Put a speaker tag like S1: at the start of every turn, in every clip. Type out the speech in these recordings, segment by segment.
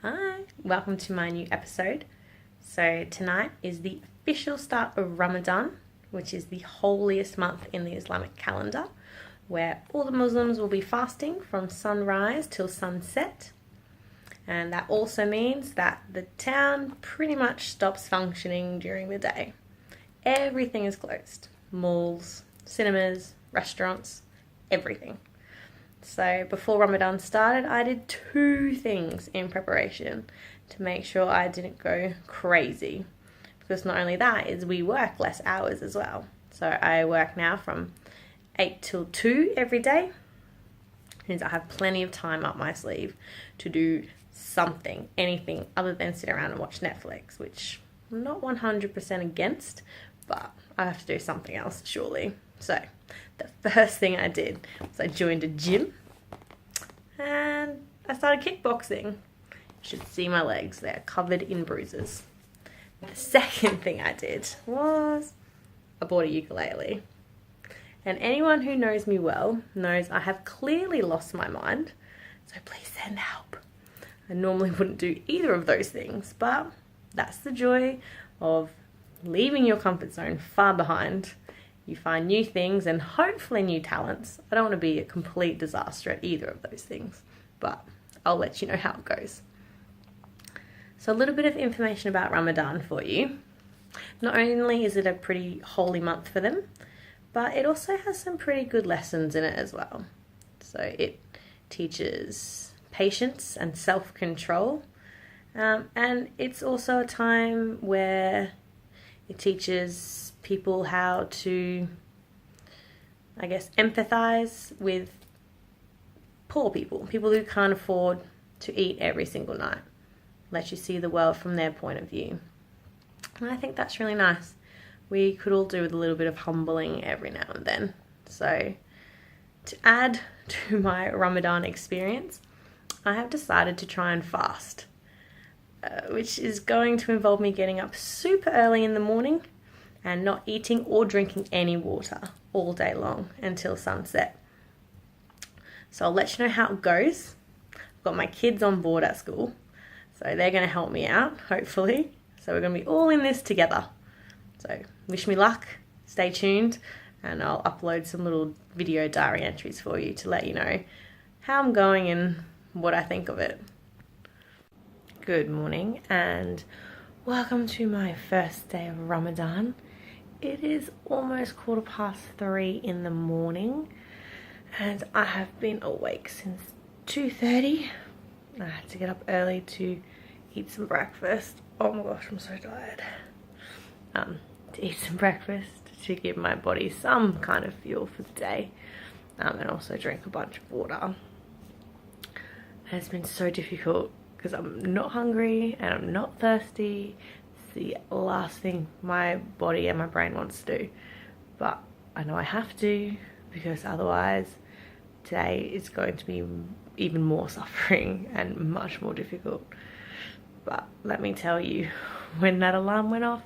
S1: Hi, welcome to my new episode. So tonight is the official start of Ramadan, which is the holiest month in the Islamic calendar, where all the Muslims will be fasting from sunrise till sunset. And that also means that the town pretty much stops functioning during the day. Everything is closed. Malls, cinemas, restaurants, everything. So before Ramadan started, I did 2 things in preparation to make sure I didn't go crazy. Because not only that, is we work less hours as well. So I work now from 8 till 2 every day. Means I have plenty of time up my sleeve to do something, anything other than sit around and watch Netflix, which I'm not 100% against, but I have to do something else surely. So the first thing I did was I joined a gym and I started kickboxing. You should see my legs, they're covered in bruises. The second thing I did was I bought a ukulele. And anyone who knows me well knows I have clearly lost my mind, so please send help. I normally wouldn't do either of those things, but that's the joy of leaving your comfort zone far behind. You find new things and hopefully new talents. I don't want to be a complete disaster at either of those things, but I'll let you know how it goes. So a little bit of information about Ramadan for you. Not only is it a pretty holy month for them, but it also has some pretty good lessons in it as well. So it teaches patience and self-control, and it's also a time where it teaches people how to, I guess, empathize with poor people who can't afford to eat every single night. Let you see the world from their point of view. And I think that's really nice. We could all do with a little bit of humbling every now and then. So to add to my Ramadan experience, I have decided to try and fast, which is going to involve me getting up super early in the morning and not eating or drinking any water all day long until sunset. So I'll let you know how it goes. I've got my kids on board at school, so they're going to help me out, hopefully. So we're going to be all in this together. So wish me luck, stay tuned, and I'll upload some little video diary entries for you to let you know how I'm going and what I think of it. Good morning and welcome to my first day of Ramadan. It is almost 3:15 in the morning and I have been awake since 2:30. I had to get up early to eat some breakfast. Oh my gosh, I'm so tired. To eat some breakfast to give my body some kind of fuel for the day, and also drink a bunch of water. And it's been so difficult because I'm not hungry and I'm not thirsty. It's the last thing my body and my brain wants to do, but I know I have to, because otherwise today is going to be even more suffering and much more difficult. But let me tell you, when that alarm went off,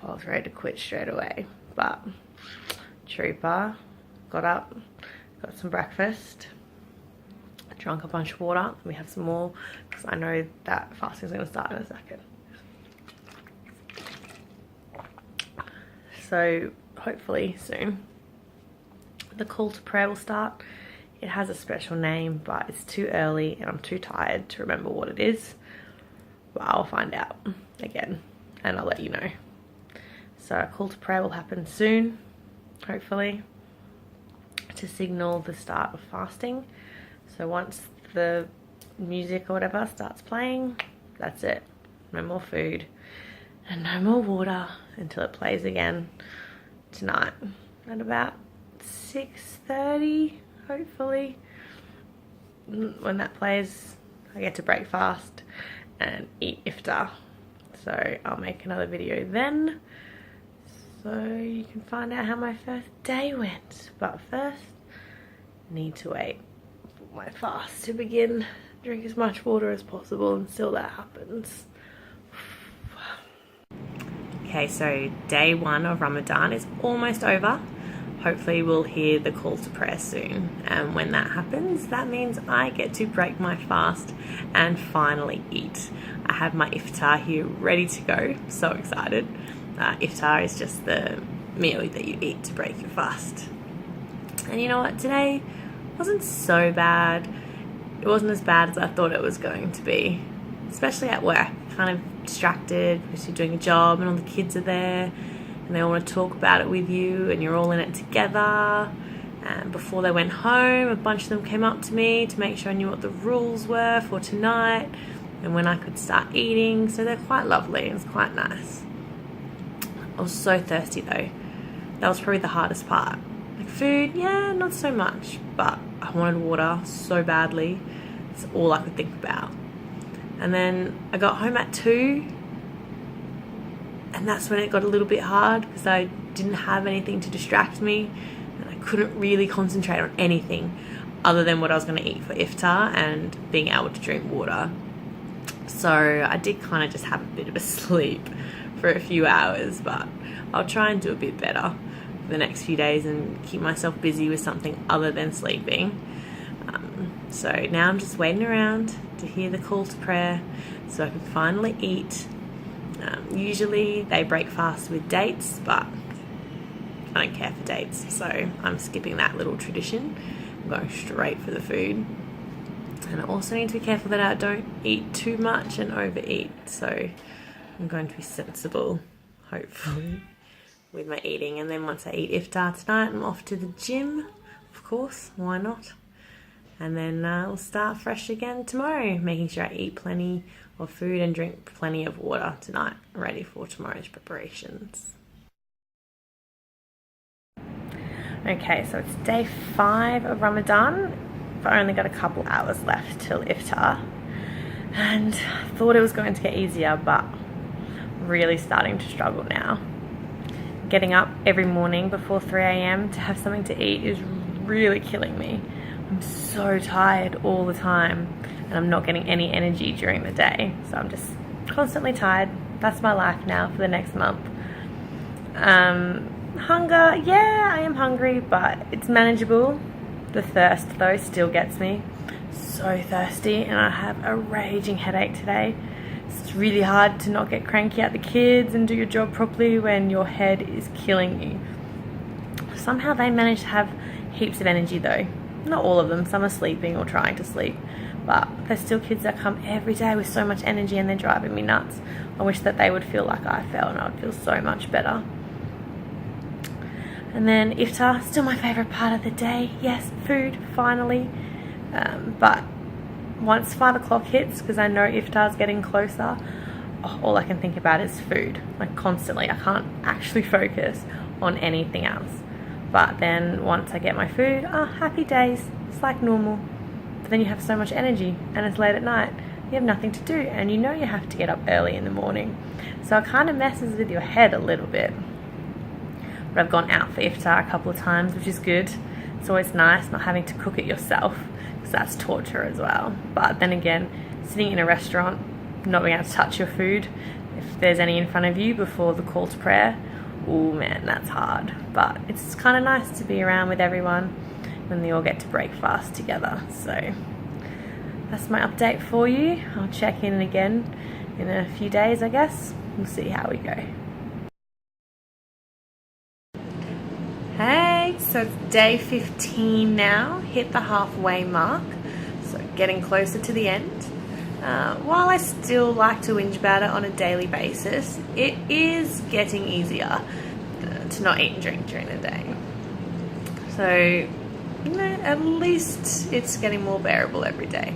S1: I was ready to quit straight away. But trooper, got up, got some breakfast, drank a bunch of water. Let me have some more because I know that fasting is going to start in a second. So hopefully soon the call to prayer will start. It has a special name, but it's too early and I'm too tired to remember what it is. But I'll find out again and I'll let you know. So a call to prayer will happen soon, hopefully, to signal the start of fasting. So once the music or whatever starts playing, that's it. No more food and no more water until it plays again tonight at about 6:30, hopefully. When that plays, I get to break fast and eat iftar. So I'll make another video then, so you can find out how my first day went. But first, I need to wait for my fast to begin. Drink as much water as possible until that happens. Okay, so day 1 of Ramadan is almost over. hopefully we'll hear the call to prayer soon, and when that happens, that means I get to break my fast and finally eat. I have my iftar here ready to go. So excited. Iftar is just the meal that you eat to break your fast. And you know what, today wasn't so bad. It wasn't as bad as I thought it was going to be, especially at work. Kind of distracted because you're doing a job and all the kids are there and they all want to talk about it with you and you're all in it together. And before they went home, a bunch of them came up to me to make sure I knew what the rules were for tonight and when I could start eating. So they're quite lovely. It was quite nice. I was so thirsty though. That was probably the hardest part. Like food, yeah, not so much, but I wanted water so badly. It's all I could think about. And then I got home at 2, and that's when it got a little bit hard because I didn't have anything to distract me and I couldn't really concentrate on anything other than what I was going to eat for iftar and being able to drink water. So I did kind of just have a bit of a sleep for a few hours, but I'll try and do a bit better for the next few days and keep myself busy with something other than sleeping. So now I'm just waiting around to hear the call to prayer so I can finally eat. Usually they break fast with dates, but I don't care for dates, so I'm skipping that little tradition. I'm going straight for the food. And I also need to be careful that I don't eat too much and overeat, so I'm going to be sensible, hopefully, with my eating. And then once I eat iftar tonight, I'm off to the gym, of course, why not? And then we'll start fresh again tomorrow, making sure I eat plenty of food and drink plenty of water tonight, ready for tomorrow's preparations. Okay, so it's day 5 of Ramadan. I've only got a couple hours left till iftar. And I thought it was going to get easier, but really starting to struggle now. Getting up every morning before 3 a.m. to have something to eat is really killing me. I'm so tired all the time and I'm not getting any energy during the day, so I'm just constantly tired. That's my life now for the next month. Hunger, yeah, I am hungry, but it's manageable. The thirst though still gets me. So thirsty, and I have a raging headache today. It's really hard to not get cranky at the kids and do your job properly when your head is killing you. Somehow they manage to have heaps of energy though. Not all of them, some are sleeping or trying to sleep, but there's still kids that come every day with so much energy and they're driving me nuts. I wish that they would feel like I felt and I would feel so much better. And then iftar, still my favourite part of the day. Yes, food, finally. But once 5 o'clock hits, because I know iftar's getting closer, all I can think about is food, like constantly. I can't actually focus on anything else. But then once I get my food, happy days. It's like normal. But then you have so much energy and it's late at night. You have nothing to do and you know you have to get up early in the morning. So it kind of messes with your head a little bit. But I've gone out for iftar a couple of times, which is good. It's always nice not having to cook it yourself, because that's torture as well. But then again, sitting in a restaurant, not being able to touch your food, if there's any in front of you before the call to prayer, oh man, that's hard. But it's kind of nice to be around with everyone when they all get to break fast together. So that's my update for you. I'll check in again in a few days, I guess. We'll see how we go. Hey, so it's day 15 now, hit the halfway mark, so getting closer to the end. While I still like to whinge about it on a daily basis, it is getting easier to not eat and drink during the day. So, at least it's getting more bearable every day.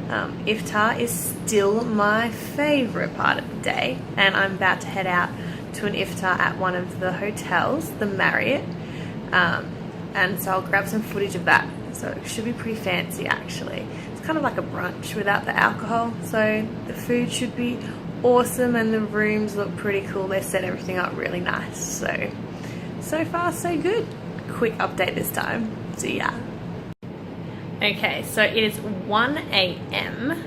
S1: Iftar is still my favourite part of the day, and I'm about to head out to an iftar at one of the hotels, the Marriott, and so I'll grab some footage of that. So it should be pretty fancy actually. It's kind of like a brunch without the alcohol, so the food should be awesome and the rooms look pretty cool. They've set everything up really nice, so far so good. Quick update this time. See ya. Okay, so it is 1 a.m.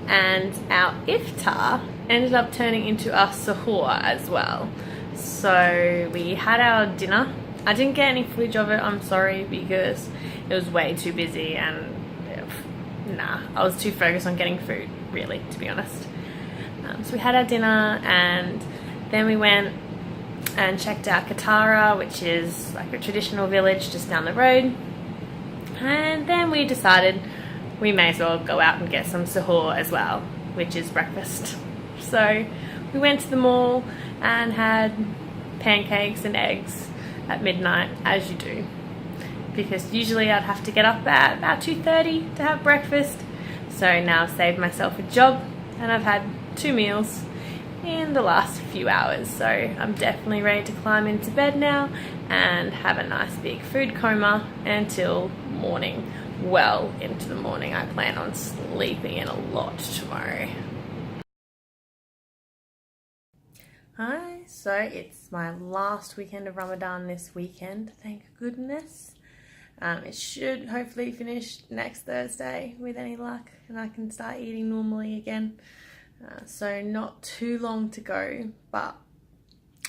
S1: and our iftar ended up turning into our suhoor as well. So we had our dinner I didn't get any footage of it, I'm sorry, because it was way too busy and I was too focused on getting food, really, to be honest. So we had our dinner and then we went and checked out Katara, which is like a traditional village just down the road. And then we decided we may as well go out and get some sahur as well, which is breakfast. So we went to the mall and had pancakes and eggs at midnight, as you do, because usually I'd have to get up at about 2:30 to have breakfast. So now I've saved myself a job and I've had 2 meals in the last few hours, so I'm definitely ready to climb into bed now and have a nice big food coma until morning. Well into the morning. I plan on sleeping in a lot tomorrow. Hi, so it's my last weekend of Ramadan this weekend, thank goodness. It should hopefully finish next Thursday with any luck, and I can start eating normally again. So not too long to go, but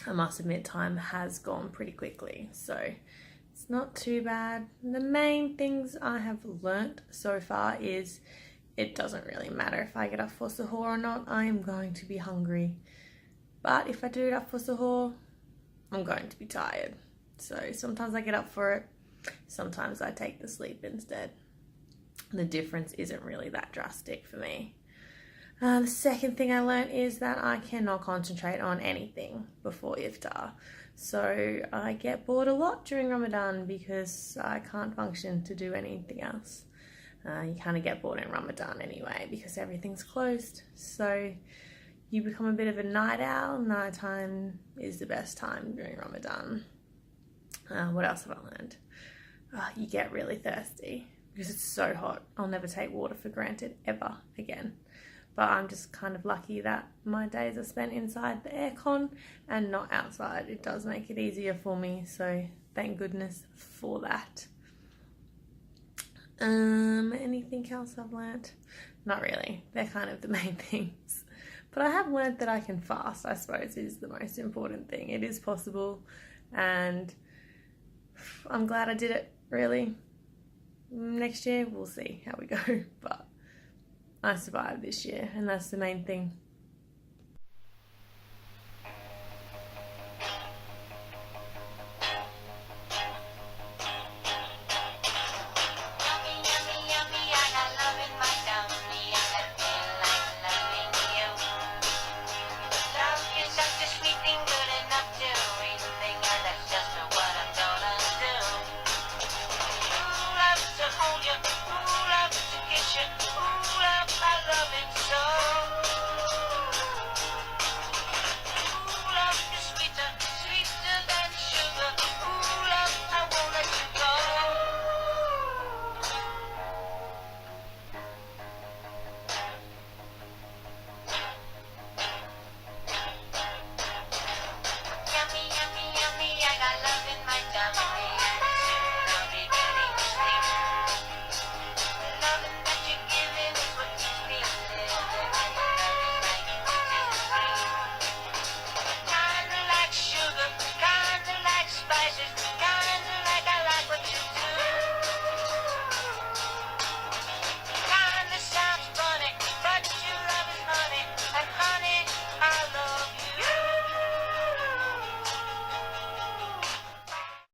S1: I must admit time has gone pretty quickly, so it's not too bad. The main things I have learnt so far is it doesn't really matter if I get up for sahur or not. I am going to be hungry, but if I do get up for sahur, I'm going to be tired. So sometimes I get up for it, sometimes I take the sleep instead. The difference isn't really that drastic for me. The second thing I learned is that I cannot concentrate on anything before iftar. So I get bored a lot during Ramadan because I can't function to do anything else. You kind of get bored in Ramadan anyway because everything's closed. So you become a bit of a night owl. Nighttime is the best time during Ramadan. What else have I learned? You get really thirsty because it's so hot. I'll never take water for granted ever again. But I'm just kind of lucky that my days are spent inside the aircon and not outside. It does make it easier for me, so thank goodness for that. Anything else I've learnt? Not really. They're kind of the main things. But I have learnt that I can fast, I suppose, is the most important thing. It is possible, and I'm glad I did it, really. Next year, we'll see how we go, but I survived this year, and that's the main thing.